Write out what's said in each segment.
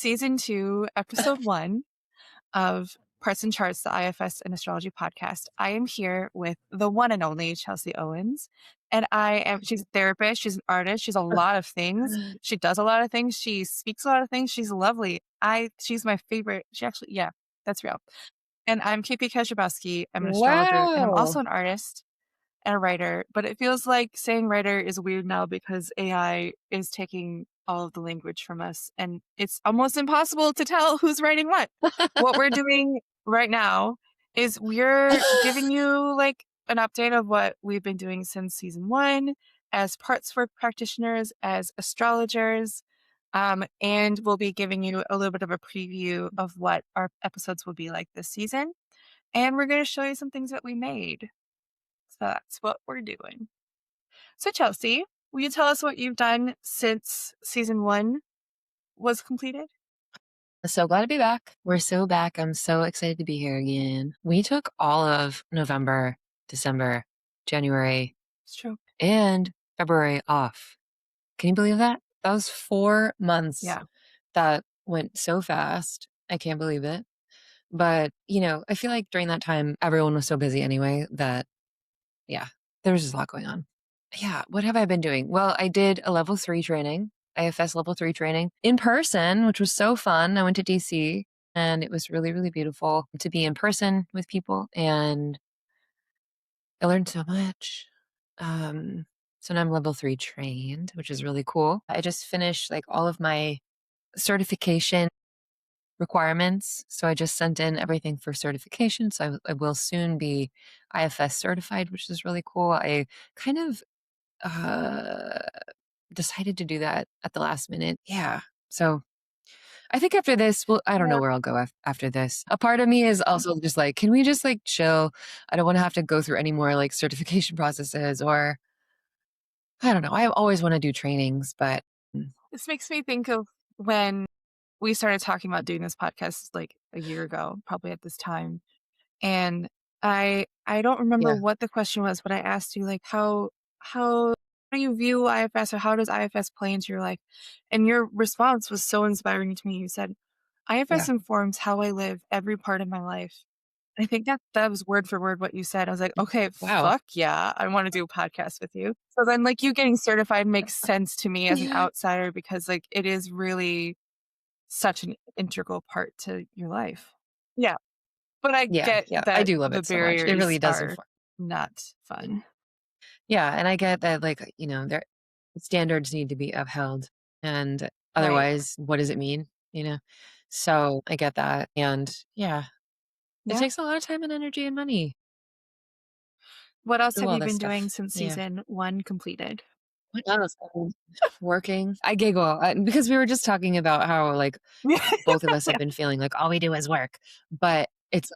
season 2, episode 1 of Parts and Charts, the IFS and Astrology podcast. I am here with the one and only Chelsea Owens. And she's a therapist, she's an artist, she's a lot of things. She does a lot of things, she speaks a lot of things. She's lovely. She's my favorite. Yeah, that's real. And I'm KP Kajabowski. I'm an astrologer and I'm Wow. also an artist and a writer, but it feels like saying writer is weird now because AI is taking all of the language from us and it's almost impossible to tell who's writing what. What we're doing right now is we're giving you like an update of what we've been doing since season 1 as parts work practitioners, as astrologers, and we'll be giving you a little bit of a preview of what our episodes will be like this season. And we're going to show you some things that we made. So that's what we're doing. So, Chelsea, will you tell us what you've done since season 1 was completed? So glad to be back. We're so back. I'm so excited to be here again. We took all of November, December, January, It's true. and February off. Can you believe that? That was 4 months Yeah. that went so fast. I can't believe it. But, I feel like during that time, everyone was so busy anyway that, yeah, there was just a lot going on. Yeah. What have I been doing? Well, I did a level 3 training, IFS level 3 training in person, which was so fun. I went to DC and it was really, really beautiful to be in person with people. And I learned so much. So now I'm level 3 trained, which is really cool. I just finished like all of my certification requirements. So I just sent in everything for certification. So I will soon be IFS certified, which is really cool. I kind of uh, decided to do that at the last minute. Yeah. So I think after this, well, I don't know Yeah. where I'll go after this. A part of me is also just like, can we just like chill? I don't want to have to go through any more like certification processes or I don't know. I always want to do trainings, but This makes me think of when we started talking about doing this podcast like a year ago, probably at this time. And I don't remember yeah. what the question was, but I asked you like how do you view IFS or how does IFS play into your life? And your response was so inspiring to me. You said, Yeah. IFS informs how I live every part of my life. I think that was word for word what you said. I was like, okay, Wow. fuck yeah, I want to do a podcast with you. So then like you getting certified makes sense to me as an outsider because like it is really such an integral part to your life. Yeah. But I Yeah. get Yeah. I that do love the it so much. It really barriers does are inform. not fun. Yeah. And I get that, like, their standards need to be upheld. And Right. otherwise, what does it mean? You know? So I get that. And yeah, it Yeah. takes a lot of time and energy and money What else to do have all you this been doing stuff. since Yeah. season 1 completed? What else? Working. I giggle because we were just talking about how, like, both of us have Yeah. been feeling like all we do is work, but it's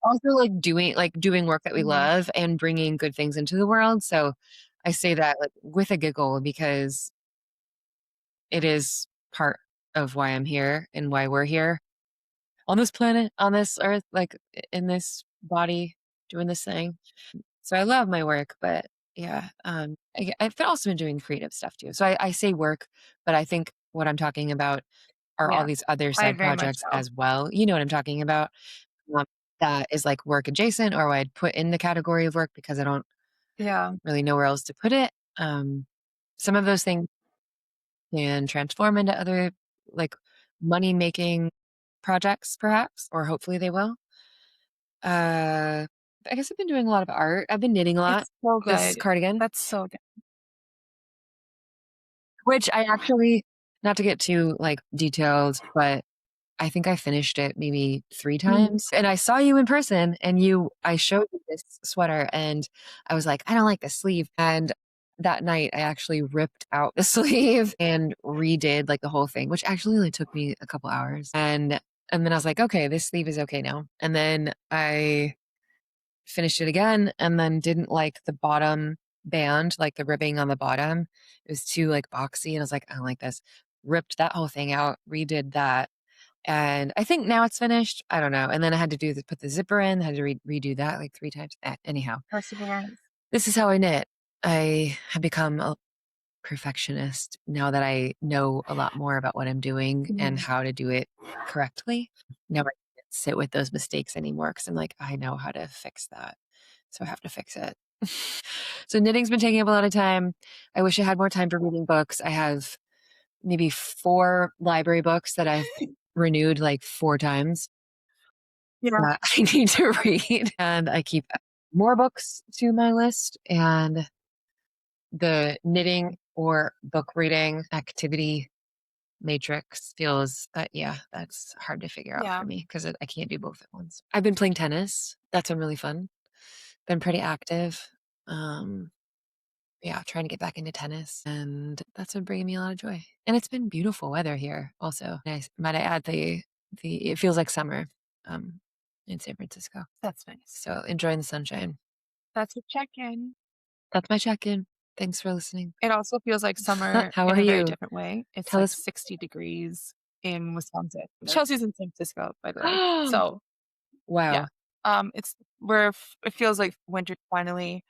also like doing work that we Mhm. love and bringing good things into the world. So I say that like with a giggle because it is part of why I'm here and why we're here on this planet, on this earth, like in this body, doing this thing. So I love my work, but yeah, I've also been doing creative stuff too. So I say work, but I think what I'm talking about are all Yeah. these other I side very much projects so. as well. You know what I'm talking about? Um, that is like work adjacent, or I'd put in the category of work because I don't Yeah. really know where else to put it. Some of those things can transform into other like money making projects, perhaps, or hopefully they will. Uh, I guess I've been doing a lot of art. I've been knitting a lot. It's so This good. cardigan, That's so good. which I actually, not to get too like detailed, but I think I finished it maybe 3 Mhm. times, and I saw you in person, and I showed you this sweater, and I was like, "I don't like the sleeve," and that night, I actually ripped out the sleeve and redid, like, the whole thing, which actually only took me a couple hours, and then I was like, "Okay, this sleeve is okay now," and then I finished it again and then didn't like the bottom band, like, the ribbing on the bottom. It was too, like, boxy, and I was like, "I don't like this." Ripped that whole thing out, redid that, and I think now it's finished. I don't know. And then I had to put the zipper in, had to redo that like 3 times. Anyhow, Perseverance. this is how I knit. I have become perfectionist now that I know a lot more about what I'm doing and Mhm. how to do it correctly. Now I can't sit with those mistakes anymore because I'm like, I know how to fix that. So I have to fix it. So knitting's been taking up a lot of time. I wish I had more time for reading books. I have maybe 4 library books that I've renewed like 4 times Yeah. that I need to read, and I keep more books to my list, and the knitting or book reading activity matrix feels yeah, that's hard to figure out Yeah. for me because I can't do both at once. I've been playing tennis. That's been really fun. Been pretty active. Um, yeah, trying to get back into tennis, and that's been bringing me a lot of joy. And it's been beautiful weather here also. Might I add the it feels like summer in San Francisco. That's nice. So enjoying the sunshine. That's a check-in. That's my check-in. Thanks for listening. It also feels like summer How in are a very you? different way. It's Tell like us. 60 degrees in Wisconsin. Chelsea's in San Francisco, by the way. So, yeah. Wow. It's where it feels like winter finally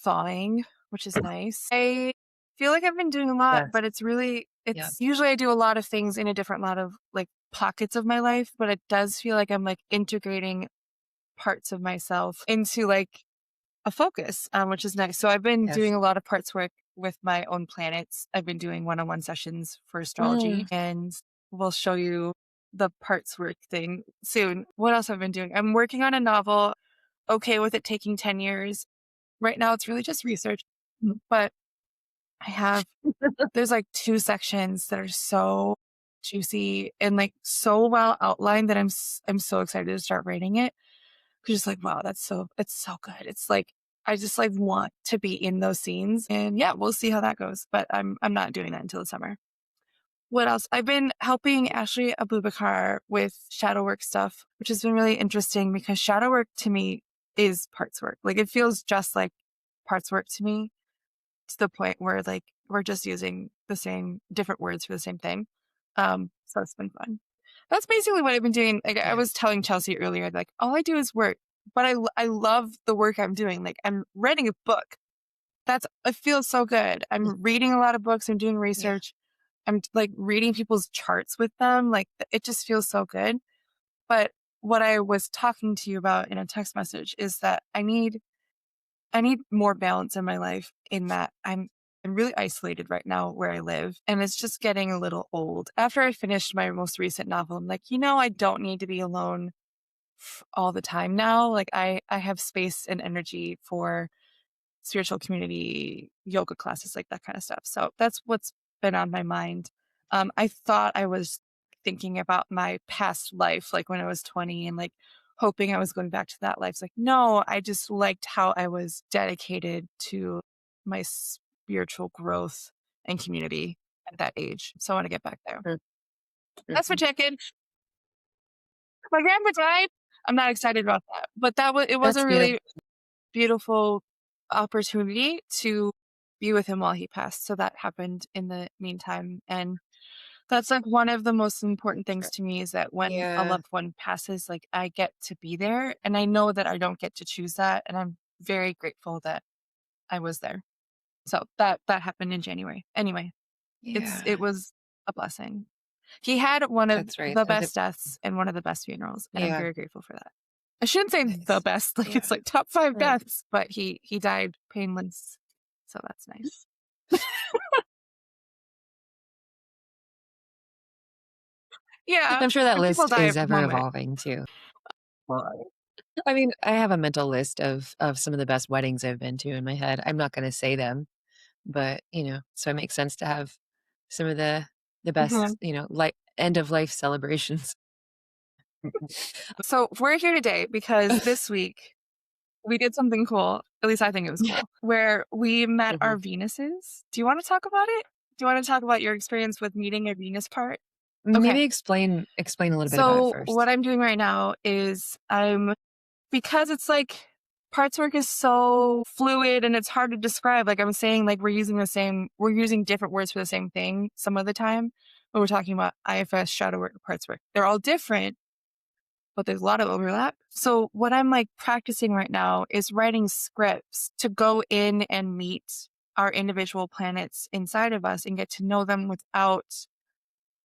thawing, which is nice. I feel like I've been doing a lot, Yes. but it's really Yeah. it's usually I do a lot of things in a different lot of like pockets of my life, but it does feel like I'm like integrating parts of myself into like a focus, which is nice. So I've been Yes. doing a lot of parts work with my own planets. I've been doing one-on-one sessions for astrology, Mm. and we'll show you the parts work thing soon. What else have I been doing? I'm working on a novel. Okay with it taking 10 years. Right now, it's really just research, but I have there's like 2 sections that are so juicy and like so well outlined that I'm so excited to start writing it. 'Cause it's like, wow, it's so good. It's like I just like want to be in those scenes, and yeah, we'll see how that goes. But I'm not doing that until the summer. What else? I've been helping Ashley Abubakar with shadow work stuff, which has been really interesting because shadow work to me is parts work. Like it feels just like parts work to me to the point where like we're just using the same different words for the same thing. So it's been fun. That's basically what I've been doing. Like I Yeah. was telling Chelsea earlier, like all I do is work, but I love the work I'm doing. Like I'm writing a book. It feels so good. Mm. I'm reading a lot of books. I'm doing Yeah. research. I'm like reading people's charts with them. Like it just feels so good. But what I was talking to you about in a text message is that I need more balance in my life in that I'm really isolated right now where I live, and it's just getting a little old. After I finished my most recent novel, I'm like, I don't need to be alone all the time now. Like I have space and energy for spiritual community, yoga classes, like that kind of stuff. So that's what's been on my mind. I thought I was thinking about my past life, like when I was 20 and like hoping I was going back to that life. It's like, no, I just liked how I was dedicated to my spiritual growth and community at that age. So I want to get back there. Mm, That's for mhm. check-in. My grandpa died. I'm not excited about that, but it was That's a beautiful. really beautiful opportunity to be with him while he passed. So that happened in the meantime. And that's like one of the most important things to me is that when a Yeah. loved one passes, like I get to be there. And I know that I don't get to choose that. And I'm very grateful that I was there. So that happened in January. Anyway, it Yeah. was a blessing. He had one of That's right. the That was best deaths and one of the best funerals, and I'm yeah. very grateful for that. I shouldn't say the Nice. best, like Yeah. it's like top 5 Mm. deaths, but he died painless, so that's nice. Yeah, I'm sure that and people list die is of the ever moment. evolving too. I mean, I have a mental list of some of the best weddings I've been to in my head. I'm not gonna say them, but, so it makes sense to have some of the Mhm. best, like end of life celebrations. So we're here today because this week we did something cool, at least I think it was cool, where we met our Mhm. Venuses. Do you wanna talk about it? Do you wanna talk about your experience with meeting a Venus part? Okay. Maybe explain a little bit about it So what first. I'm doing right now is because it's like parts work is so fluid and it's hard to describe. Like I'm saying, like we're using different words for the same thing some of the time when we're talking about IFS, shadow work, parts work. They're all different, but there's a lot of overlap. So what I'm like practicing right now is writing scripts to go in and meet our individual planets inside of us and get to know them without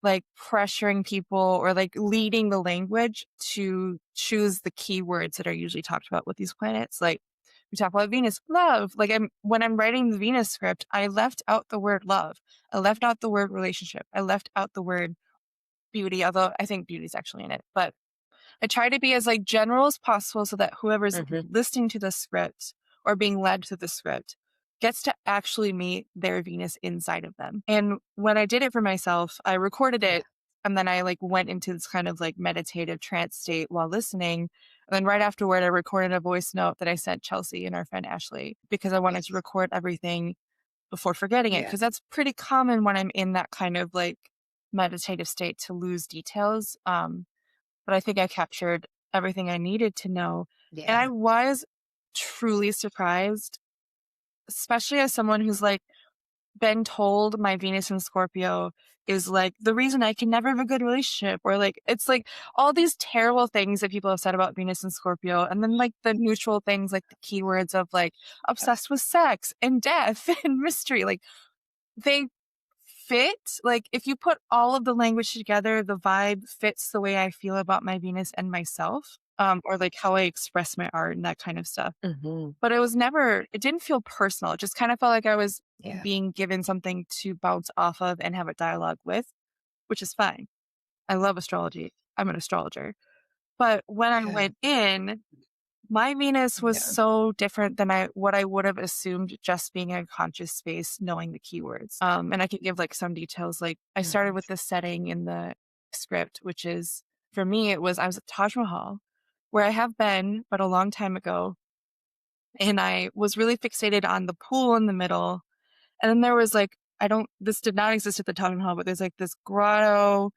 like pressuring people or like leading the language to choose the keywords that are usually talked about with these planets. Like we talk about Venus, love. Like when I'm writing the Venus script, I left out the word love. I left out the word relationship. I left out the word beauty, although I think beauty is actually in it. But I try to be as like general as possible so that whoever's Mhm. listening to the script or being led to the script gets to actually meet their Venus inside of them. And when I did it for myself, I recorded Yeah. it and then I like went into this kind of like meditative trance state while listening. And then right afterward, I recorded a voice note that I sent Chelsea and our friend Ashley because I wanted to Yes. record everything before forgetting it. Yeah. Cause that's pretty common when I'm in that kind of like meditative state to lose details. But I think I captured everything I needed to know. And Yeah. I was truly surprised, especially as someone who's like been told my Venus in Scorpio is like the reason I can never have a good relationship, or like it's like all these terrible things that people have said about Venus and Scorpio. And then like the neutral things like the keywords of like Yep. obsessed with sex and death and mystery. Like they fit. Like if you put all of the language together, the vibe fits the way I feel about my Venus and myself, or like how I express my art and that kind of stuff. Mhm. But it didn't feel personal. It just kind of felt like I was Yeah. being given something to bounce off of and have a dialogue with, which is fine. I love astrology. I'm an astrologer. But when I Yeah. went in, my Venus was Yeah. so different than what I would have assumed just being in a conscious space, knowing the keywords. And I could give like some details. Like I started Mhm. with the setting in the script, which is for me, I was at Taj Mahal, where I have been, but a long time ago. And I was really fixated on the pool in the middle. And then there was like, this did not exist at the Taj Mahal, but there's like this grotto,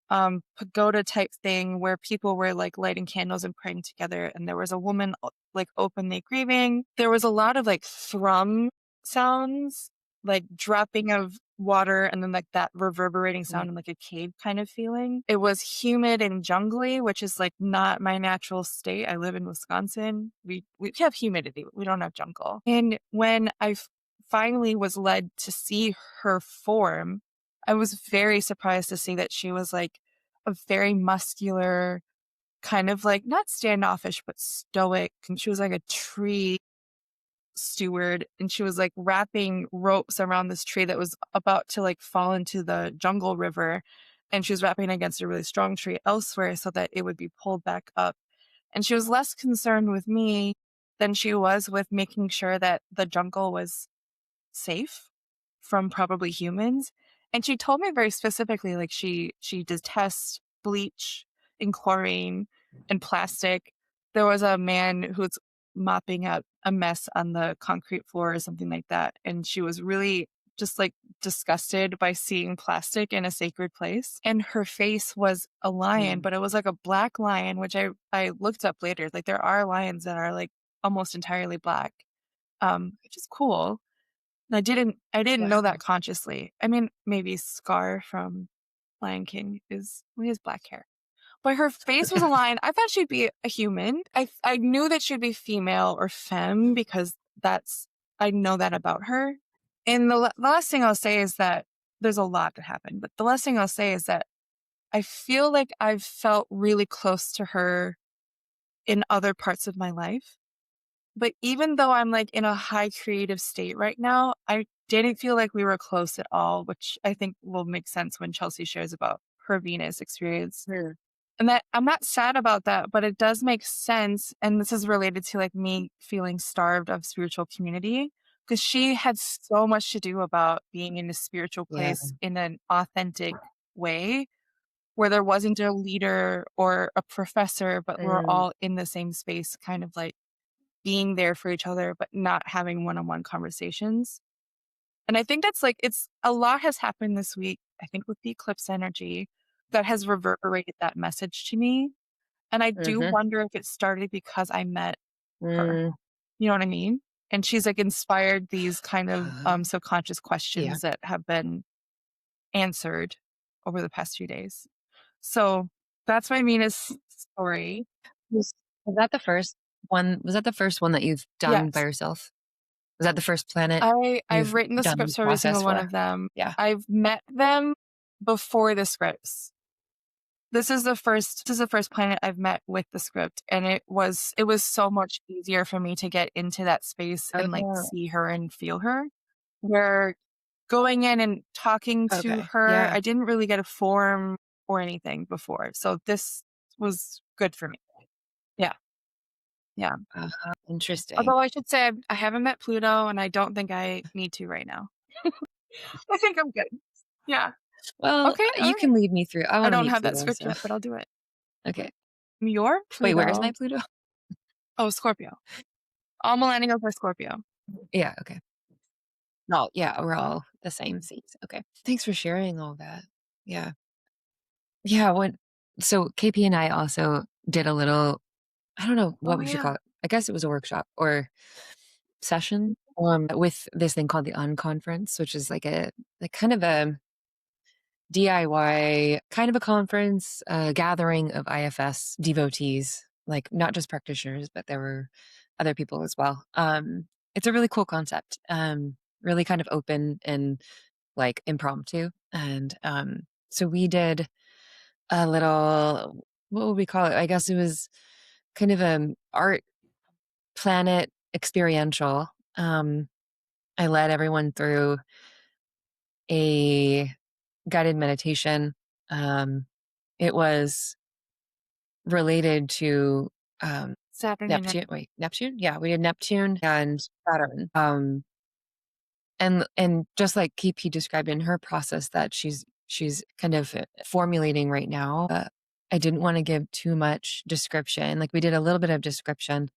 pagoda type thing where people were like lighting candles and praying together. And there was a woman like openly grieving. There was a lot of like thrum sounds, like dropping of water and then like that reverberating Mhm. sound in like a cave kind of feeling. It was humid and jungly, which is like not my natural state. I live in Wisconsin. We have humidity. We don't have jungle. And when I finally was led to see her form, I was very surprised to see that she was like a very muscular, kind of like not standoffish, but stoic. And she was like a tree steward and she was like wrapping ropes around this tree that was about to like fall into the jungle river. And she was wrapping against a really strong tree elsewhere so that it would be pulled back up. And she was less concerned with me than she was with making sure that the jungle was safe from probably humans. And she told me very specifically, like she detests bleach and chlorine and plastic. There was a man who's mopping up a mess on the concrete floor or something like that. And she was really just like disgusted by seeing plastic in a sacred place. And her face was a lion, Mhm. but it was like a black lion, which I looked up later. Like there are lions that are like almost entirely black, which is cool. I didn't know that Wow. consciously. I mean, maybe Scar from Lion King he has black hair. But her face was a lion. I thought she'd be a human. I knew that she'd be female or femme because I know that about her. And the last thing I'll say is that there's a lot that happened, but the last thing I'll say is that I feel like I've felt really close to her in other parts of my life. But even though I'm, like, in a high creative state right now, I didn't feel like we were close at all, which I think will make sense when Chelsea shares about her Venus experience. Mm. And that I'm not sad about that, but it does make sense, and this is related to, like, me feeling starved of spiritual community, because she had so much to do about being in a spiritual Yeah. place in an authentic way, where there wasn't a leader or a professor, but we're Mm. all in the same space, kind of, like, being there for each other, but not having one-on-one conversations. And I think that's like it's a lot has happened this week, I think with the eclipse energy that has reverberated that message to me. And I do Mhm. wonder if it started because I met her. Mm. You know what I mean? And she's like inspired these kind of Uh, subconscious yeah. questions that have been answered over the past few days. So that's my Venus story. Was was that the first one that you've done by Yes. yourself? Was that the first planet I've you've written the done scripts the for every single process one for? of them. Yeah. I've met them before the scripts. This is the first planet I've met with the script, and it was so much easier for me to get into that space and, like, Oh, see her and feel her, where going in and talking to okay. her, Yeah. I didn't really get a form or anything before, so this was good for me. Yeah, yeah. Interesting. Although I should say I haven't met Pluto, and I don't think I need to right now. I think I'm good. Yeah. Well, Okay, you alright. can lead me through. I I wanna don't meet have that Pluto, script so yet, but I'll do it. okay. Your Wait, where is my Pluto. Pluto? Oh, Scorpio. All millennials are Scorpio. Yeah, okay. No, yeah, we're all the same seats. Okay. Thanks for sharing all that. Yeah. Yeah, when so KP and I also did a little I don't know what Oh, we should yeah. call it. I guess it was a workshop or session, with this thing called the Unconference, which is like kind of a DIY kind of a conference, gathering of IFS devotees, like not just practitioners, but there were other people as well. It's a really cool concept, really kind of open and like impromptu. And so we did a little, what would we call it? I guess it was kind of an art planet experiential. Um, I led everyone through a guided meditation. Um, it was related to Saturn and Neptune. Wait, Neptune? Yeah, we did Neptune and Saturn. And just like KP described in her process that she's kind of formulating right now. I didn't want to give too much description. Like we did a little bit of description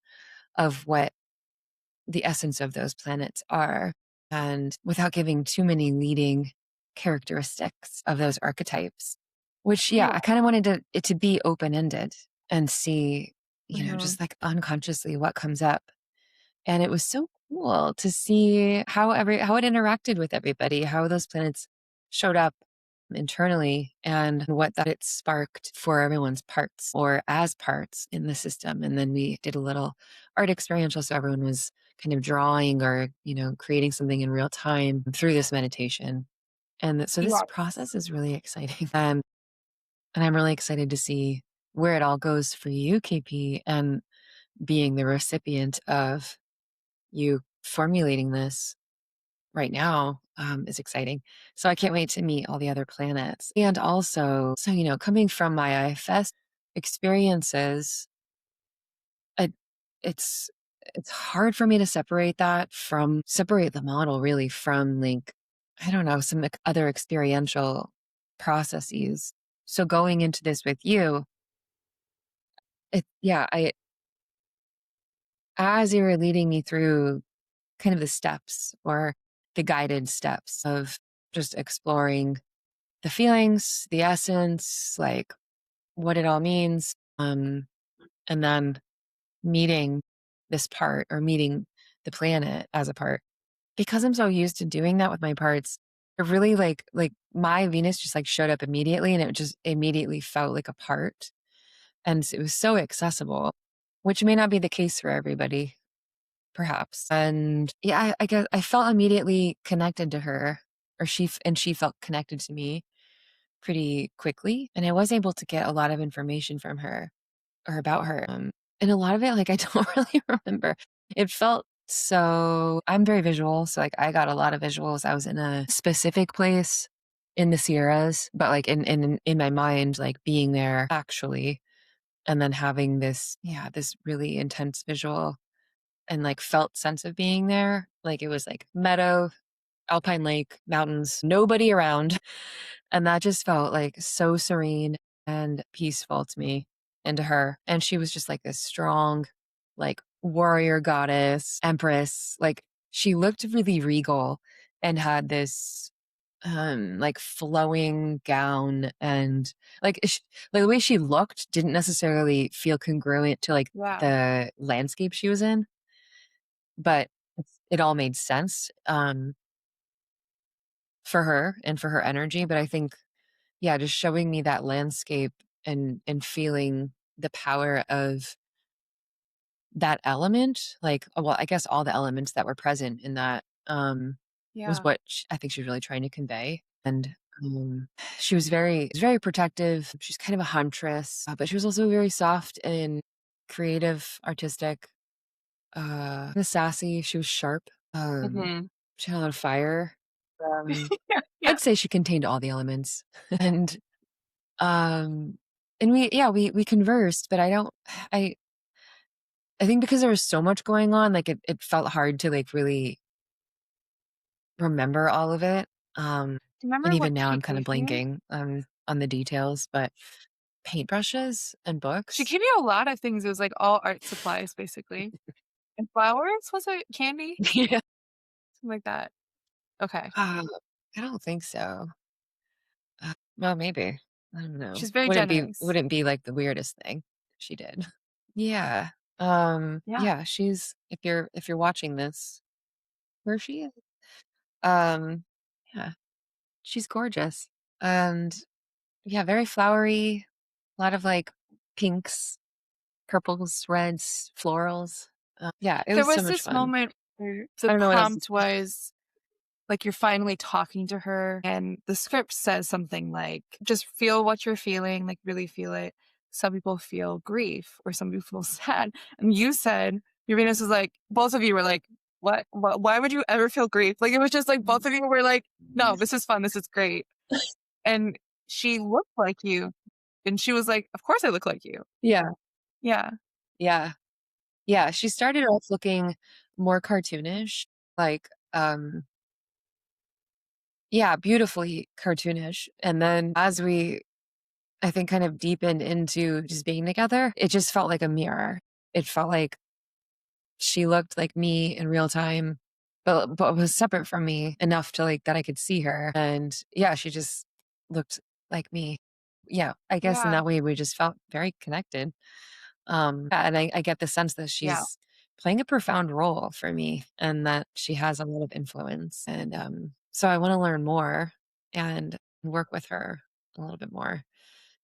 of what the essence of those planets are, and without giving too many leading characteristics of those archetypes. Which, yeah, yeah. I kind of wanted it to be open ended and see, Mhm. just like unconsciously what comes up. And it was so cool to see how it interacted with everybody, how those planets showed up internally and what that it sparked for everyone's parts or as parts in the system. And then we did a little art experiential. So everyone was kind of drawing or, creating something in real time through this meditation. And so this Yeah. process is really exciting. And I'm really excited to see where it all goes for you, KP, and being the recipient of you formulating this right now is exciting. So I can't wait to meet all the other planets. And also, so, coming from my IFS experiences, I, it's it's hard for me to separate the model really from like, I don't know, some other experiential processes. So going into this with you, as you were leading me through kind of the steps or the guided steps of just exploring the feelings, the essence, like what it all means. And then meeting this part or meeting the planet as a part. Because I'm so used to doing that with my parts, it really like my Venus just like showed up immediately and it just immediately felt like a part. And it was so accessible, which may not be the case for everybody. Perhaps. And yeah, I guess I felt immediately connected to her, or she felt connected to me pretty quickly. And I was able to get a lot of information from her or about her. And a lot of it, like, I don't really remember. It felt so, I'm very visual. So, like, I got a lot of visuals. I was in a specific place in the Sierras, but like in my mind, like being there actually, and then having this really intense visual and like felt sense of being there. Like it was like meadow, alpine lake, mountains, nobody around. And that just felt like so serene and peaceful to me and to her. And she was just like this strong, like warrior goddess, empress. Like she looked really regal and had this like flowing gown and like the way she looked didn't necessarily feel congruent to like Wow. the landscape she was in, but it all made sense, for her and for her energy, but I think, yeah, just showing me that landscape and feeling the power of that element, like, well, I guess all the elements that were present in that, was Yeah. what I think she was really trying to convey. And um, she was very protective. She's kind of a huntress, but she was also very soft and creative, artistic, sassy. She was sharp. Mhm. She had a lot of fire. Um, Yeah, yeah. I'd say she contained all the elements, and um, and we conversed, but I I think because there was so much going on, like, it felt hard to, like, really remember all of it, Do you and remember even what now she I'm kinda gave you? blanking on the details, but paintbrushes and She books? gave you a lot of things. It was, like, all art supplies, basically. And flowers? Was it candy? Yeah. Something like that. Okay. Uh, I don't think so. Well, maybe. I don't know. She's very Wouldn't generous. be, like, the weirdest thing she did. Yeah. Yeah. Yeah, she's if you're watching this, where she is, um, yeah, she's gorgeous. And yeah, very flowery, a lot of, like, pinks, purples, reds, florals. Yeah, it There was so was much this fun. moment where I the don't know what else to prompt was, like, you're finally talking to her, and the script says something like, "Just feel what you're feeling, like, really feel it." Some people feel grief or some people feel sad, and you said Uranus was like both of you were like, "What? Why would you ever feel grief?" Like, it was just like both of you were like, "No, this is fun, this is great." And she looked like you, and she was like, "Of course I look like you." Yeah, Yeah. yeah, yeah, she started off looking more cartoonish, like, yeah, beautifully cartoonish, and then as we, I think, kind of deepened into just being together, it just felt like a mirror. It felt like she looked like me in real time, but was separate from me enough to, like, that I could see her, and, yeah, she just looked like me. Yeah, I guess in Yeah. that way, we just felt very connected. Yeah, and I get the sense that Yeah. she's playing a profound role for me and that she has a lot of influence, and, so I wanna learn more and work with her a little bit more.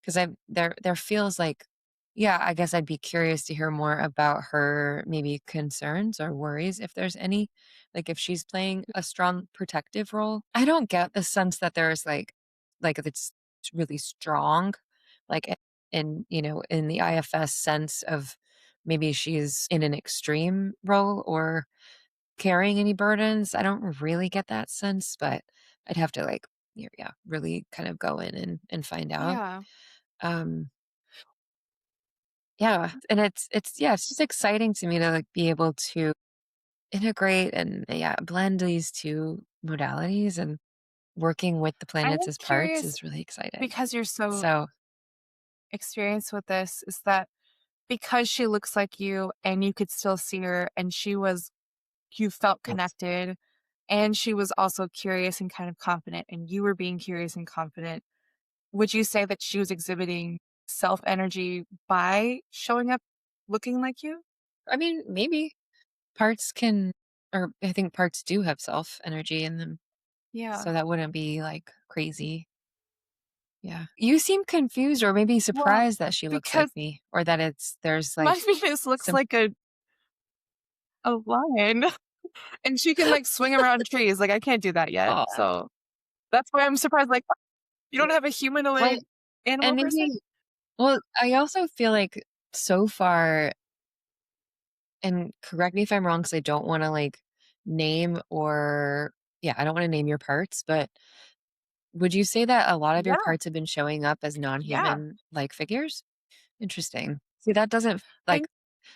'Cause there feels like, yeah, I guess I'd be curious to hear more about her maybe concerns or worries if there's any, like, if she's playing a strong protective role. I don't get the sense that there's, like, if it's really strong, like, in the IFS sense of maybe she's in an extreme role or carrying any burdens. I don't really get that sense, but I'd have to, like, yeah, really kind of go in and find out. Yeah. Um, yeah, and yeah, it's just exciting to me to, like, be able to integrate and, yeah, blend these 2 modalities, and working with the I'm planets as parts curious is really exciting. because you're so So, experienced with this, is that because she looks like you and you could still see her and you felt connected and she was also curious and kind of confident and you were being curious and confident, would you say that she was exhibiting self energy by showing up looking like you? I mean, maybe parts can, or I think parts do have self energy in them, Yeah. so that wouldn't be, like, crazy. Yeah. You seem confused or maybe Well, surprised that she looks like because me, or that there's, my like, Venus looks some. like a lion and she can like swing around trees. Like I can't do that yet. Oh, So that's why I'm surprised. Like, you don't have a well, humanoid animal and person? maybe, well, I also feel like so far, and correct me if I'm wrong, because I don't wanna, like, name or yeah, I don't wanna name your parts, but would you say that a lot of your Yeah. parts have been showing up as Yeah. non-human, like, figures? Interesting. See, that doesn't, Thank like,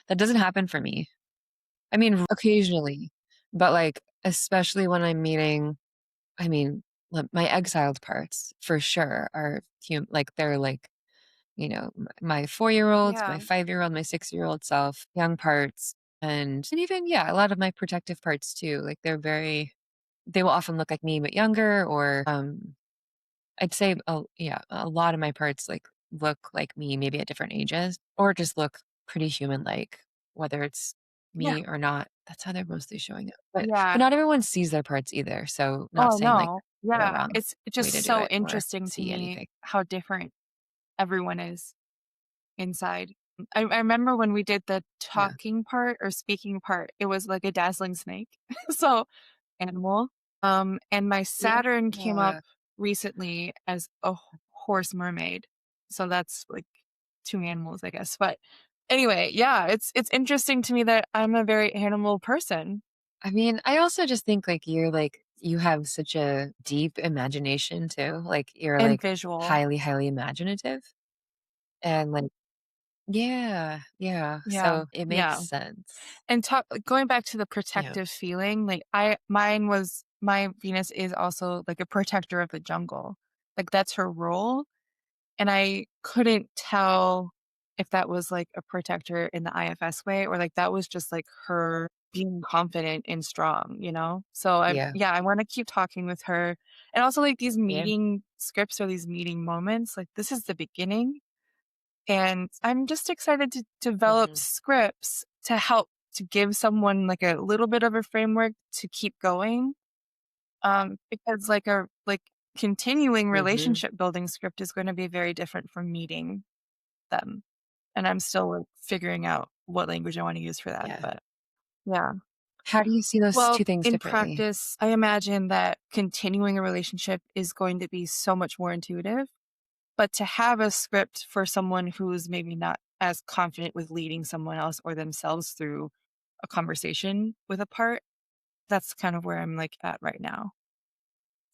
that doesn't happen for me. I mean, occasionally, but, like, especially when I'm meeting, I mean, my exiled parts for sure are like, they're, like, my 4-year-olds, my yeah. 5-year-old, my 6-year-old self, young parts, and even, yeah, a lot of my protective parts too. Like, they will often look like me, but younger, or, I'd say, yeah, a lot of my parts, like, look like me, maybe at different ages, or just look pretty human-like, whether it's Yeah. me or not. That's how they're mostly showing up. But Yeah. not everyone sees their parts either, so not Oh saying, like, no. the Yeah. wrong It's way just to do so it or interesting to see me anything. how different everyone is inside. I remember when we did the Yeah. talking part or speaking part, it was like a dazzling snake. So animal. And my Saturn came up Yeah. recently as a horse mermaid. So that's like two animals, I guess. But anyway, yeah, it's interesting to me that I'm a very animal person I mean, I also just think, like, you have such a deep imagination too, like, you're, and like, visual. highly, highly imaginative, and, like yeah, yeah, Yeah. so it makes Yeah. sense. And going back to the Yeah. protective feeling, like my Venus is also like a protector of the jungle. Like that's her role. And I couldn't tell if that was like a protector in the IFS way or like that was just like her being confident and strong, you know? So Yeah. I want to keep talking with her. And also like these Yeah. meeting scripts or these meeting moments, like this is the beginning. And I'm just excited to develop Mhm. scripts to help to give someone like a little bit of a framework to keep going. Because like a continuing Mhm. relationship building script is going to be very different from meeting them. And I'm still like, figuring out what language I want to use for that. Yeah. But yeah. How do you see those Well, 2 things in differently? practice, I imagine that continuing a relationship is going to be so much more intuitive. But to have a script for someone who's maybe not as confident with leading someone else or themselves through a conversation with a part, that's kind of where I'm like at right now.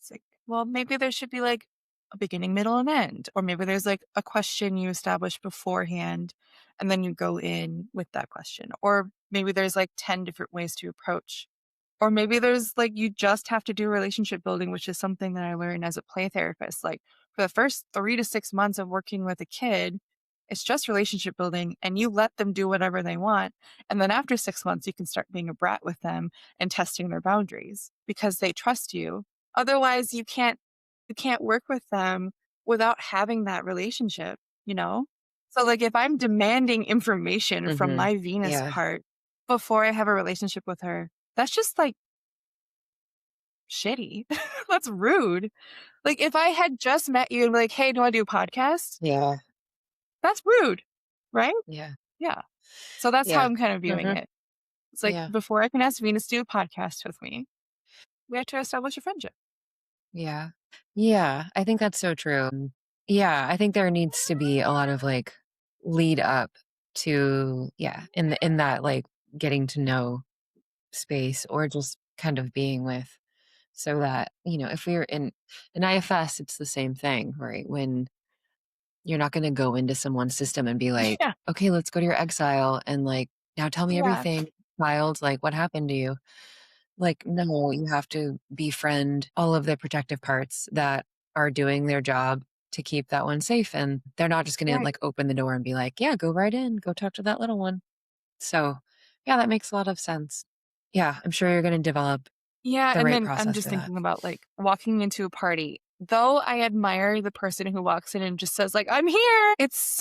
It's like, well, maybe there should be like a beginning, middle, and end. Or maybe there's like a question you establish beforehand and then you go in with that question. Or maybe there's like 10 different ways to approach. Or maybe there's like you just have to do relationship building, which is something that I learned as a play therapist. Like for the first 3 to 6 months of working with a kid, it's just relationship building and you let them do whatever they want. And then after 6 months, you can start being a brat with them and testing their boundaries because they trust you. Otherwise, you can't work with them without having that relationship, you know? So like if I'm demanding information from Mhm. my Venus Yeah. part before I have a relationship with her, that's just like shitty. That's rude. Like if I had just met you and be like, "Hey, do you want to do a podcast?" Yeah. That's rude, right? Yeah. Yeah. So that's how Yeah. I'm kind of viewing Mhm. it. It's like Yeah. before I can ask Venus to do a podcast with me, we have to establish a friendship. Yeah. Yeah, I think that's so true. Yeah, I think there needs to be a lot of, like, lead up to yeah, in that, like, getting to know space or just kind of being with so that, if we're in IFS, it's the same thing, right? When you're not gonna go into someone's system and be like, Yeah. "Okay, let's go to your exile and, like, now tell me Yeah. everything, child, like, what happened to you?" Like, no, you have to befriend all of the protective parts that are doing their job to keep that one safe, and they're not just gonna, Right. like, open the door and be like, "Yeah, go right in, go talk to that little one." So, yeah, that makes a lot of sense. Yeah, I'm sure you're gonna develop Yeah, the and right then I'm process just for that. thinking about like walking into a party. Though I admire the person who walks in and just says like, "I'm here." It's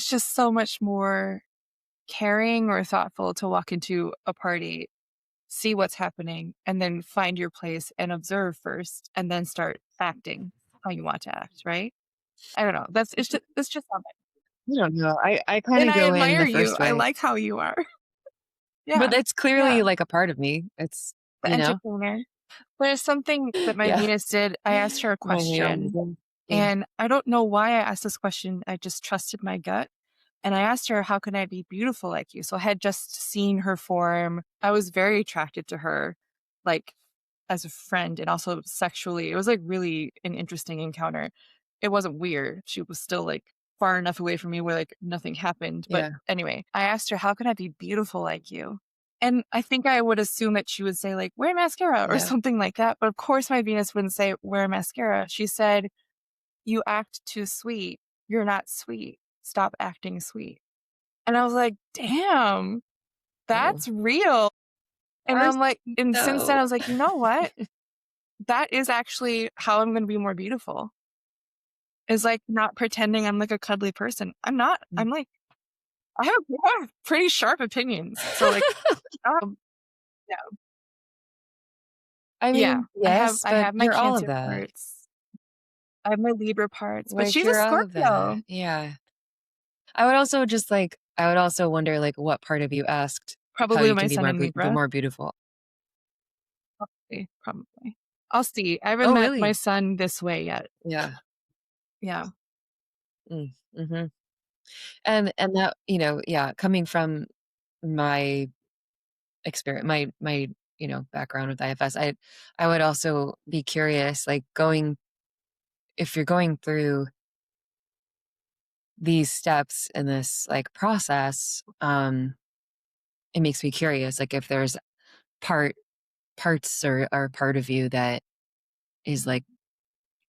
just so much more caring or thoughtful to walk into a party, see what's happening, and then find your place and observe first and then start acting how you want to act, right? I don't know. It's just how I don't know, I and kinda I go in admire the you. first I way, like how you are. but Yeah. it's clearly, Yeah. like, a part of me. It's The entertainer. There's something that my Yeah. Venus did. I asked her a Remind me of question, amazing. Yeah, and I don't know why I asked this question. I just trusted my gut. And I asked her, "How can I be beautiful like you?" So I had just seen her form. I was very attracted to her, like as a friend and also sexually. It was like really an interesting encounter. It wasn't weird. She was still like far enough away from me where like nothing happened. But yeah, anyway, I asked her, "How can I be beautiful like you?" And I think I would assume that she would say like, "Wear mascara" or yeah. something like that. But of course my Venus wouldn't say wear mascara. She said, "You act too sweet. You're not sweet. Stop acting sweet." And I was like, "Damn, Oh, that's real." And are I'm like, and since then so I was like, "You know what? That is actually how I'm gonna be more beautiful, is, like, not pretending I'm, like, a cuddly person. I'm not. I'm, like I have pretty sharp opinions. So, like, um, yeah. I Yeah. mean, I have yes, I but have my you're all of Cancer that. parts. I have my Libra parts, but Like, she's a you're all of that. Scorpio. Yeah. I would also just, like, I would also wonder, like, what part of you asked how Probably you my can son in be Libra. more beautiful. Probably. I'll see. I haven't Oh, met my really? son this way yet. Yeah. Yeah. Mm, mhm. And that, yeah, coming from my experience, my, background with IFS, I would also be curious, like, going if you're going through these steps in this, like, process, it makes me curious, like, if there's part parts or part of you that is, like,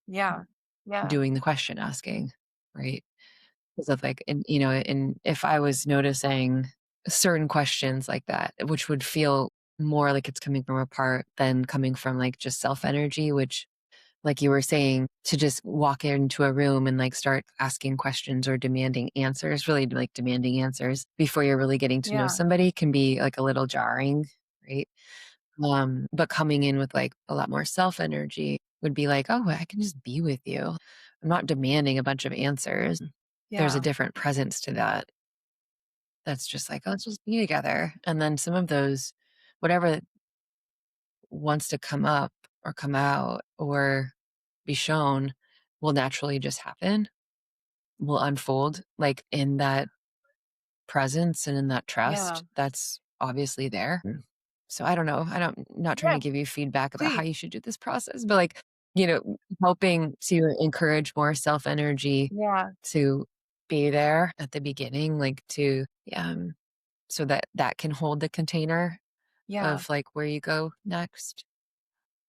Yeah. Yeah. doing the question asking, right? Because of, like, and if I was noticing certain questions like that, which would feel more like it's coming from a part than coming from, like, just self energy, which, like you were saying, to just walk into a room and, like, start asking questions or demanding answers, really, like, demanding answers before you're really getting to know Yeah. somebody can be, like, a little jarring, right? But coming in with, like, a lot more self energy would be like, "Oh, I can just be with you. I'm not demanding a bunch of answers." There's a Yeah. different presence to that that's just like, "Let's just be together." And then some of those whatever wants to come up or come out or be shown will naturally just happen, will unfold, like, in that presence and in that Yeah. trust that's obviously there. So I don't know. Not trying Yeah. to give you feedback about how Please. you should do this process, but, like, helping to encourage more self energy Yeah. to be there at the beginning, like, to so that that can hold the container Yeah. of, like, where you go next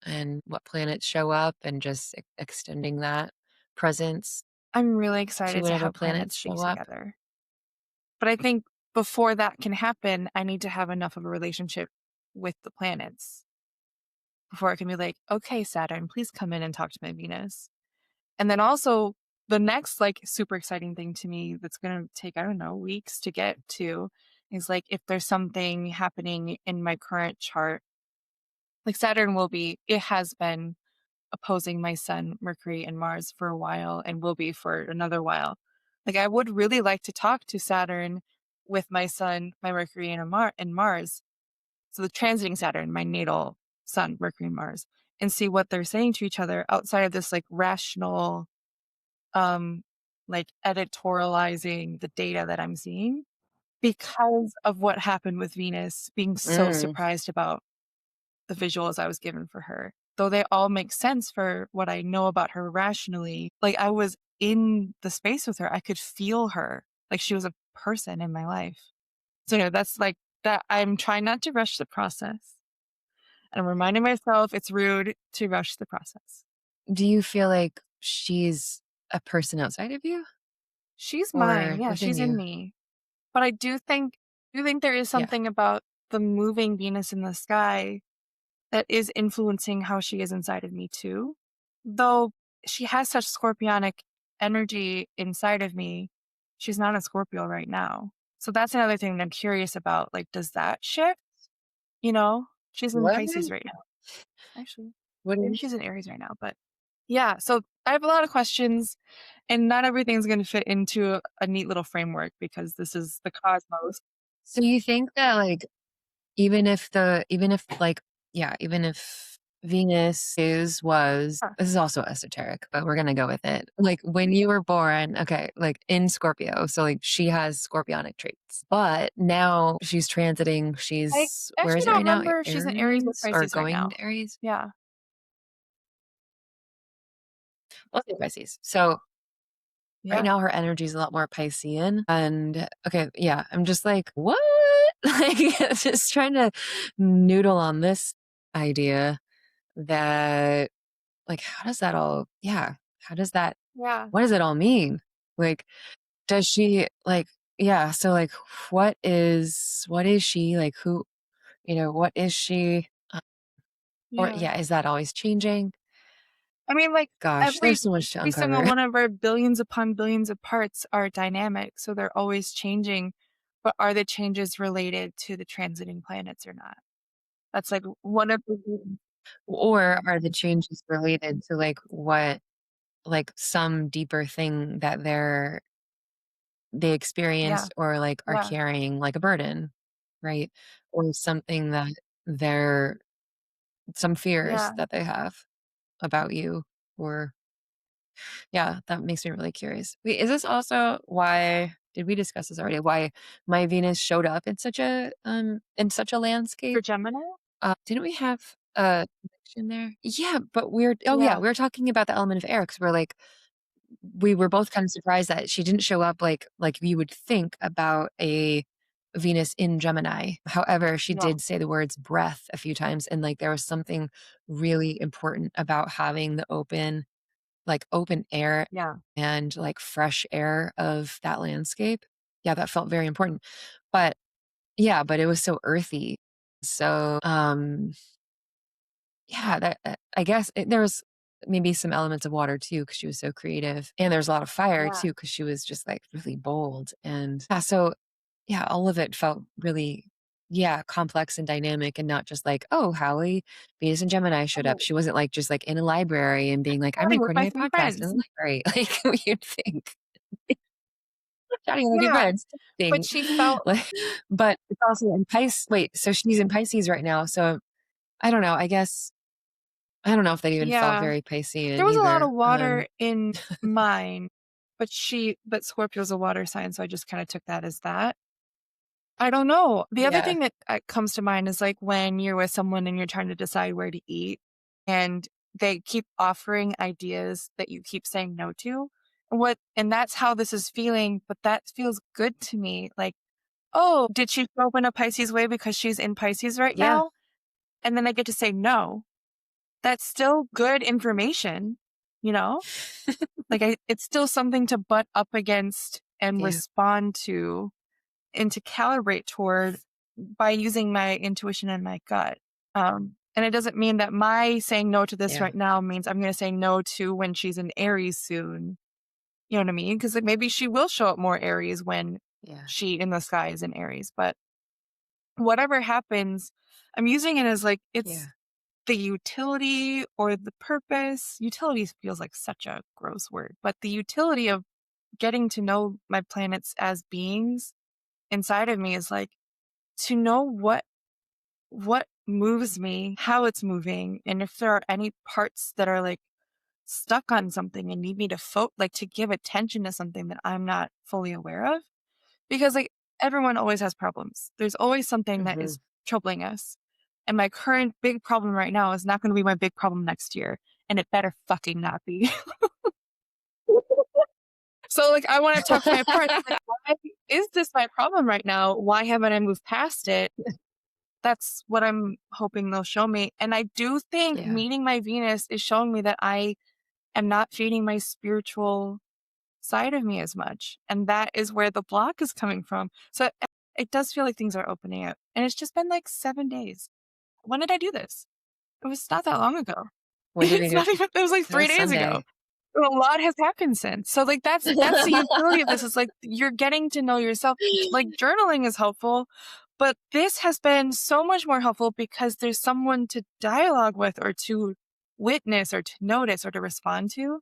and what planets show up, and just extending that presence I'm really to excited to whatever how planets planets speak show up. together. But I think before that can happen, I need to have enough of a relationship with the planets before I can be like, okay, Saturn, please come in and talk to my Venus. And then also the next like super exciting thing to me that's going to take, I don't know, weeks to get to is like if there's something happening in my current chart, like Saturn it has been opposing my sun, Mercury, and Mars for a while and will be for another while. Like I would really like to talk to Saturn with my sun, my Mercury, and Mars. So the transiting Saturn, my natal sun, Mercury, and Mars, and see what they're saying to each other outside of this like rational, um, like editorializing the data that I'm seeing because of what happened with Venus being so Mm. surprised about the visuals I was given for her. Though they all make sense for what I know about her rationally, like, I was in the space with her, I could feel her, like she was a person in my life. So, that's like that I'm trying not to rush the process, and I'm reminding myself it's rude to rush the process. Do you feel like she's a person outside of you She's mine, or yeah, within she's in you? me, but I do think there is Yeah. something about the moving Venus in the sky that is influencing how she is inside of me too. Though she has such scorpionic energy inside of me, she's not a Scorpio right now. So that's another thing that I'm curious about. Like, does that shift? You know, she's in What? Pisces right now. Actually, What maybe is she's in Aries right now. But yeah, so I have a lot of questions, and not everything's going to fit into a neat little framework because this is the cosmos. so you think that, like, even if, like, yeah, even if Venus was Huh. this is also esoteric, but we're gonna go with it. Like, when you were born, okay, like, in Scorpio, so, like, she has scorpionic traits, but now she's transiting, I where actually is it don't right now? remember if she's in Aries or Aries or Pisces right going now. into Aries? Yeah. Let's say Pisces. So, right Yeah. now her energy is a lot more Piscean, and okay, yeah, I'm just like, "What?" Like, just trying to noodle on this idea that, like, how does that all yeah, how does that Yeah. what does it all mean? Like, does she, like yeah, so, like, what is she? Like, who what is she? Or Yeah. yeah, is that always changing? I mean, like, Gosh, there's every so much to every single uncover. one of our billions upon billions of parts are dynamic, so they're always changing, but are the changes related to the transiting planets or not? That's, like, one of the Or are the changes related to, like, what like, some deeper thing that they Yeah. experienced or like are Yeah. carrying like a burden, right? Or something that they're some fears Yeah. that they have about you or yeah, that makes me really curious. Wait, is this also why did we discuss this already? Why my Venus showed up in such a For landscape? Gemini? Didn't we have a connection there? Yeah, but we're oh yeah, Yeah. we were talking about the element of air because we're like we were both kind of surprised that she didn't show up like you would think about a Venus in Gemini. However, she Yeah. did say the words breath a few times and like there was something really important about having the open air Yeah. and like fresh air of that landscape. Yeah, that felt very important. But yeah, but it was so earthy. So, yeah, I guess there was maybe some elements of water too because she was so creative, and there's a lot of fire Yeah. too because she was just like really bold, and yeah, so yeah, all of it felt really yeah complex and dynamic, and not just like oh Hallie, Venus and Gemini showed up. Oh, She wasn't like just like in a library and being like I'm chatting with recording my my 3 podcast in friends. the library, like what you'd think. Chatting with your Yeah. friends But thing, she felt like, but it's also in Pisces. Wait, so she's in Pisces right now, so I don't know. I don't know if that even felt yeah. very There Piscean was a lot of either. water in mine, but Scorpio's a water sign, so I just kinda took that as that. I don't know. The other Yeah, thing that, comes to mind is, like, when you're with someone and you're trying to decide where to eat, and they keep offering ideas that you keep saying no to. And that's how this is feeling, but that feels good to me. Like, "Oh, did she show up in a Pisces way because she's in Pisces right yeah, now?" And then I get to say no. That's still good information, you know? Like, it's still something to butt up against and yeah, respond to and to calibrate toward by using my intuition and my gut. And it doesn't mean that my saying no to this yeah, right now means I'm going to say no to when she's in Aries soon. You know what I mean? Because like, maybe she will show up more Aries when yeah, she in the sky is in Aries. But whatever happens, I'm using it as like it's yeah, the utility or the purpose. Utility feels like such a gross word, but the utility of getting to know my planets as beings inside of me is like to know what moves me, how it's moving, and if there are any parts that are like stuck on something and need me to like to give attention to something that I'm not fully aware of. Because like everyone always has problems. There's always something that mhm. is troubling us. And my current big problem right now is not going to be my big problem next year. And it better fucking not be. So like I want to talk to my parents. Like, why is this my problem right now? Why haven't I moved past it? That's what I'm hoping they'll show me. And I do think Yeah, meeting my Venus is showing me that I am not feeding my spiritual side of me as much. And that is where the block is coming from. So it does feel like things are opening up. And it's just been like 7 days. When did I do this? It was not that long ago. when did we It's do it? not even, it was like It 3 days ago. Sunday. A lot has happened since. So like that's the utility of this. Is like you're getting to know yourself. Like journaling is helpful, but this has been so much more helpful because there's someone to dialogue with or to witness or to notice or to respond to.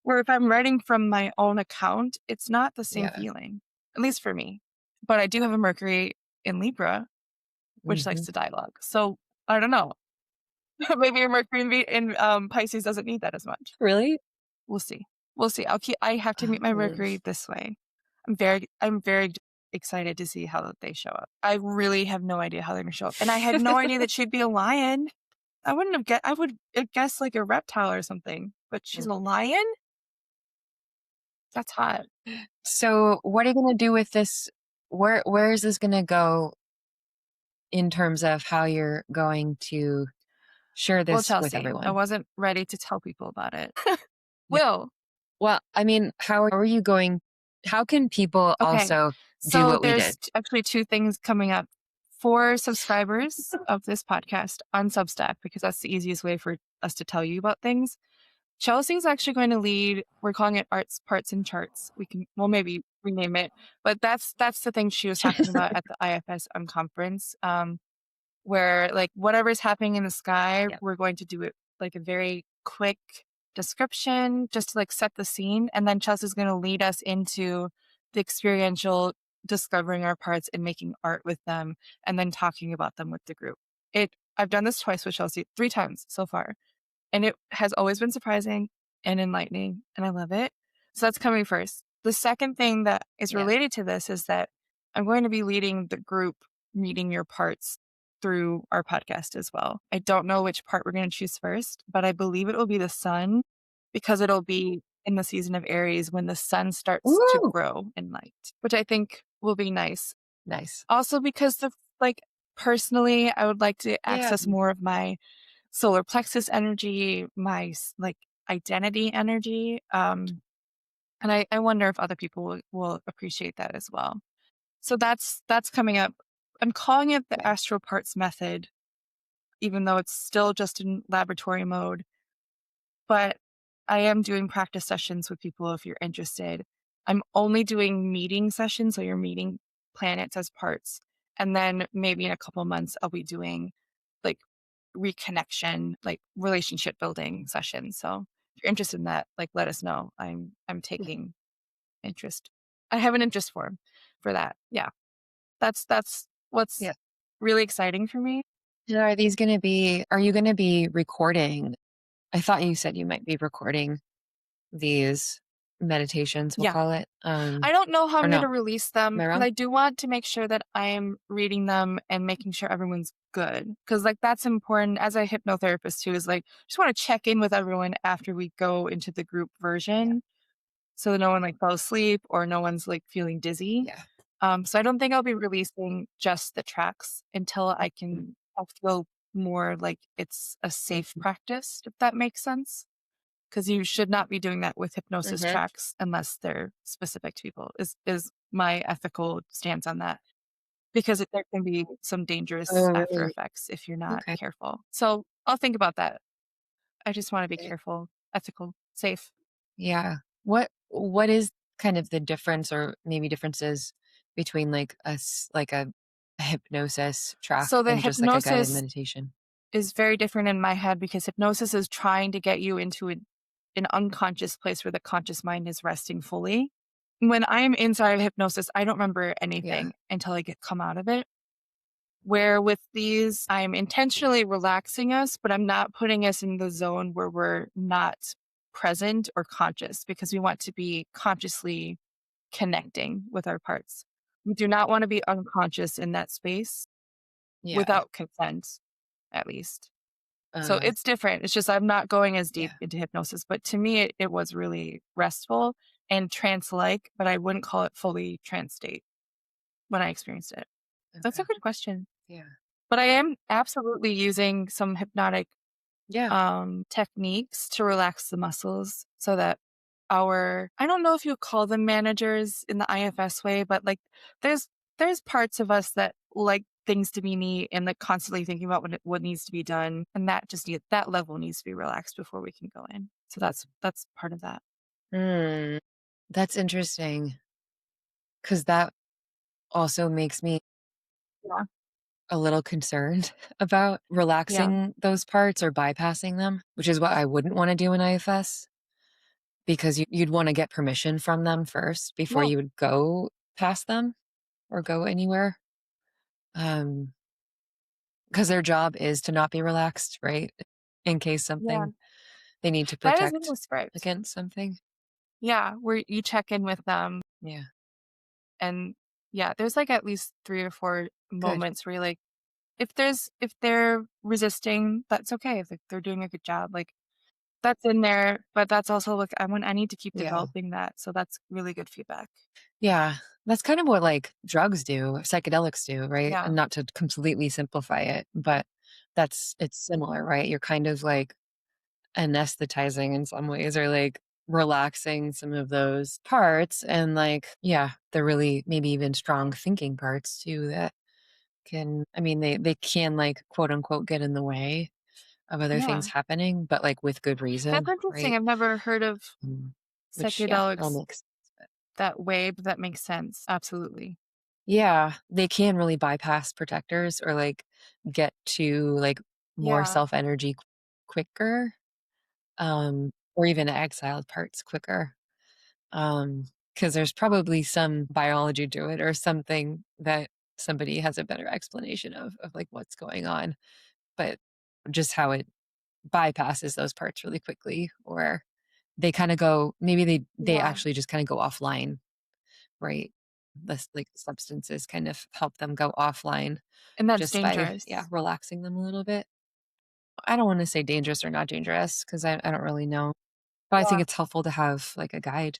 Where if I'm writing from my own account, it's not the same Yeah, feeling, at least for me. But I do have a Mercury in Libra, which likes mhm. to dialogue. So I don't know. Maybe a Mercury in Pisces doesn't need that as much. Really? We'll see. We'll see. I have to meet my Oh, Mercury this way. I'm very excited to see how they show up. I really have no idea how they're gonna show up. And I had no idea that she'd be a lion. I would have guessed like a reptile or something, but she's a lion? That's hot. so, what are you gonna do with this? Where is this gonna go in terms of how you're going to share Well, this with Chelsea, I everyone? wasn't ready to tell people about it. Yeah. Will. Well, I mean, how are you going? How can people Okay. also do So what we there's did? actually two things coming up for subscribers of this podcast on Substack, because that's the easiest way for us to tell you about things. Chelsea's actually going to lead, we're calling it Arts, Parts, and Charts. We'll maybe rename it, but that's the thing she was talking about at the IFS conference, where like whatever's happening in the sky, Yeah. we're going to do it like a very quick description just to like set the scene. And then Chelsea's going to lead us into the experiential discovering our parts and making art with them and then talking about them with the group. I've done this twice with Chelsea, 3 times so far, and it has always been surprising and enlightening, and I love it. So that's coming first. The second thing that is Yeah. related to this is that I'm going to be leading the group meeting your parts through our podcast as well. I don't know which part we're going to choose first, but I believe it will be the sun because it'll be in the season of Aries when the sun starts to Woo! grow in light, which I think will be nice. Nice. Also because like personally, I would like to Yeah. access more of my solar plexus energy, my like identity energy. And I wonder if other people will appreciate that as well. So that's coming up. I'm calling it the Okay. Astro Parts method, even though it's still just in laboratory mode. But I am doing practice sessions with people if you're interested. I'm only doing meeting sessions, so you're meeting planets as parts. And then maybe in a couple months, I'll be doing like reconnection, like relationship building sessions. So if you're interested in that, like let us know. I'm Yeah. taking interest. I have an interest for that. Yeah. That's what's Yeah. really exciting for me. And are you gonna be recording? I thought you said you might be recording these meditations, we'll Yeah. call it, I don't know how or I'm going no? to release them Am I because wrong? I do want to make sure that I am reading them and making sure everyone's good. Because, like, that's important as a hypnotherapist, too, is like, just want to check in with everyone after we go into the group Yeah. version so that no one like fell asleep or no one's like feeling dizzy. Yeah. So I don't think I'll be releasing just the tracks until I feel more like it's a safe Mhm. practice, if that makes sense. Because you should not be doing that with hypnosis Mhm. tracks unless they're specific to people, is my ethical stance on that. Because there can be some dangerous Oh, after really? effects if you're not Okay. careful. So I'll think about that. I just wanna be Okay. careful, ethical, safe. Yeah. What is kind of the difference or maybe differences between like a hypnosis track So the and just like a guided hypnosis meditation? is very different in my head because hypnosis is trying to get you into an unconscious place where the conscious mind is resting fully. When I'm inside of hypnosis, I don't remember Yeah. anything until I come out of it. Where with these, I'm intentionally relaxing us, but I'm not putting us in the zone where we're not present or conscious because we want to be consciously connecting with our parts. We do not want to be unconscious in that space Yeah. without consent, at least. So Uh, it's different. It's just I'm not going as deep yeah. into hypnosis, but to me, it was really restful and trance like, but I wouldn't call it fully trance state when I experienced it. That's a Okay. good question. Yeah. But I am absolutely using some hypnotic Yeah. techniques to relax the muscles so that I don't know if you call them managers in the IFS way, but like there's there's parts of us that like things to be neat and like constantly thinking about what needs to be done. And that level needs to be relaxed before we can go in. So that's part of that. Hmm. That's interesting because that also makes me Yeah. a little concerned about Yeah. relaxing those parts or bypassing them, which is what I wouldn't wanna do in IFS because you'd wanna get permission from them first before Yeah. you would go past them or go anywhere, Um, because their job is to not be relaxed, right? In case Yeah. something they need to That is in protect the script. against something. Yeah. Where you check in with them Yeah, and yeah, there's like at least 3 or 4 good. moments where you're like, if they're resisting, that's okay. If, like, they're doing a good job, like, that's in there, but that's also, like, I need to keep Yeah. developing that, so that's really good feedback. Yeah, that's kind of what, like, drugs do, psychedelics do, right? Yeah. And not to completely simplify it, but it's similar, right? You're kind of, like, anesthetizing in some ways or, like, relaxing some of those parts and, like, yeah, they're really maybe even strong thinking parts too that I mean, they can, like, quote, unquote, "get in the way" of other things Yeah. happening, but, like, with good That's reason, interesting, right? I've never heard of Mm, which, yeah, it all psychedelics makes sense, but that way, but that makes sense, absolutely. yeah, they can really bypass protectors or, like, get to, like, more Yeah. self-energy quicker, or even exiled parts quicker. Um because there's probably some biology to it or something that somebody has a better explanation of like what's going on, but just how it bypasses those parts really quickly, or they kind of go, maybe they Yeah. actually just kind of go offline, right? This like substances kind of help them go offline And that's just by dangerous. relaxing them a little bit. I don't want to say dangerous or not dangerous because I don't really know. But I think Yeah. it's helpful to have like a guide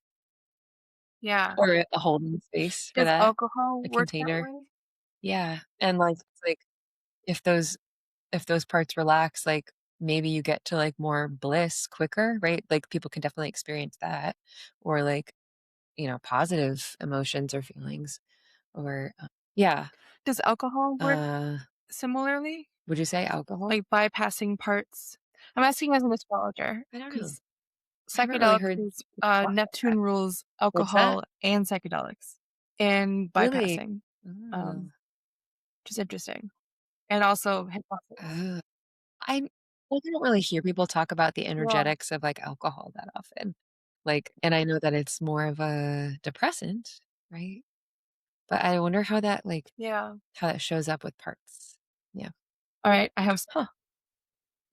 Yeah. or a holding space for Does that, alcohol a work that container. way? Yeah. And like it's like if those parts relax, like maybe you get to like more bliss quicker, right? Like people can definitely experience that, or like, positive emotions or feelings, or yeah. Does alcohol work Uh, similarly? would you say alcohol? Like bypassing parts? I'm asking as an astrologer I don't know. because I haven't really psychedelics heard is people talk about that. Neptune rules What's that? alcohol and psychedelics and Really? bypassing, Oh. um, which is interesting, and also hypnosis. Oh. I don't really hear people talk about the Yeah, energetics of, like, alcohol that often. Like, and I know that it's more of a depressant, right? But I wonder how that, like, yeah. how that shows up with parts. Yeah. All right, I have Huh.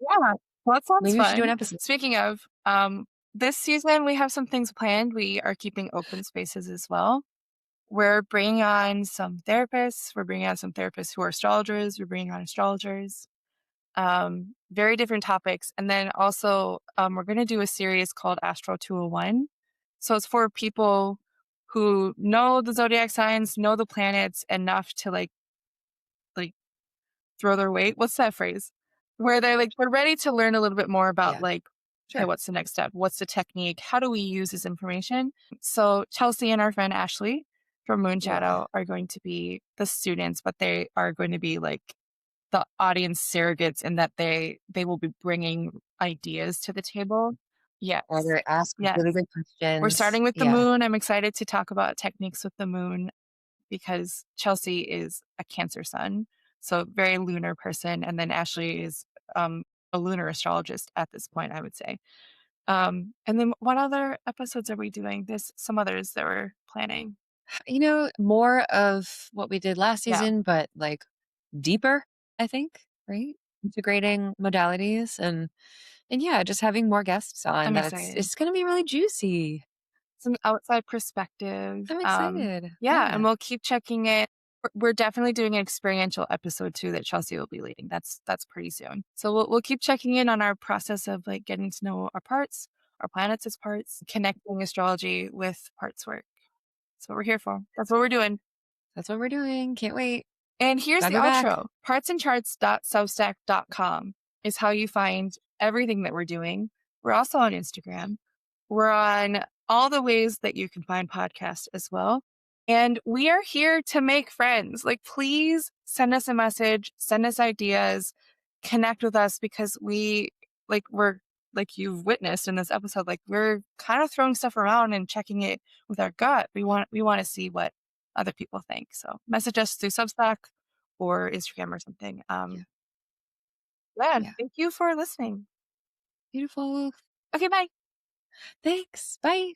yeah, well, that sounds Maybe we should do an fun. episode. Speaking of, this season, we have some things planned. We are keeping open spaces as well. We're bringing on some therapists. We're bringing on some therapists who are astrologers. We're bringing on astrologers. Very different topics. And then also, we're going to do a series called Astro 201. So it's for people who know the zodiac signs, know the planets enough to like throw their weight. What's that phrase? Where they're like, we're ready to learn a little bit more about Yeah. like, okay, Sure. what's the next step? What's the technique? How do we use this information? So Chelsea and our friend Ashley from Moon Yeah. Shadow are going to be the students, but they are going to be like the audience surrogates in that they will be bringing ideas to the table. Yes. Or they ask Yes. really good We're questions. starting with the Yeah. moon. I'm excited to talk about techniques with the moon because Chelsea is a Cancer sun, so very lunar person, and then Ashley is a lunar astrologist at this point, I would say. And then what other episodes are we doing? There's some others that we're planning. More of what we did last Yeah, season, but, like, deeper, I think, right? Integrating modalities and yeah, just having more guests on I'm that it's excited. it's gonna be really juicy. Some outside perspective. I'm excited. Yeah, and Yeah. we'll keep checking it. We're definitely doing an experiential episode too that Chelsea will be leading. That's pretty soon. So we'll keep checking in on our process of like getting to know our parts, our planets as parts, connecting astrology with parts work. That's what we're here for. That's what we're doing. That's what we're doing. Can't wait. And here's Glad the we're back. outro. Partsandcharts.substack.com is how you find everything that we're doing. We're also on Instagram. We're on all the ways that you can find podcasts as well. And we are here to make friends. Like, please send us a message, send us ideas, connect with us because we're like you've witnessed in this episode, like we're kind of throwing stuff around and checking it with our gut. We want to see what other people think. So message us through Substack or Instagram or something. Yeah. Yeah, Yeah. thank you for listening. Beautiful. Okay, bye. Thanks. Bye.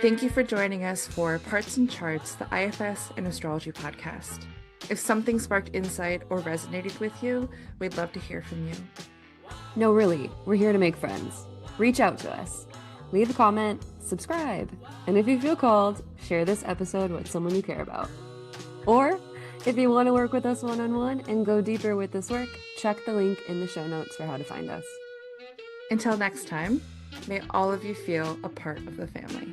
Thank you for joining us for Parts and Charts, the IFS and Astrology podcast. If something sparked insight or resonated with you, we'd love to hear from you. No, really, we're here to make friends. Reach out to us. Leave a comment, subscribe, and if you feel called, share this episode with someone you care about. Or, if you want to work with us one-on-one and go deeper with this work, check the link in the show notes for how to find us. Until next time, may all of you feel a part of the family.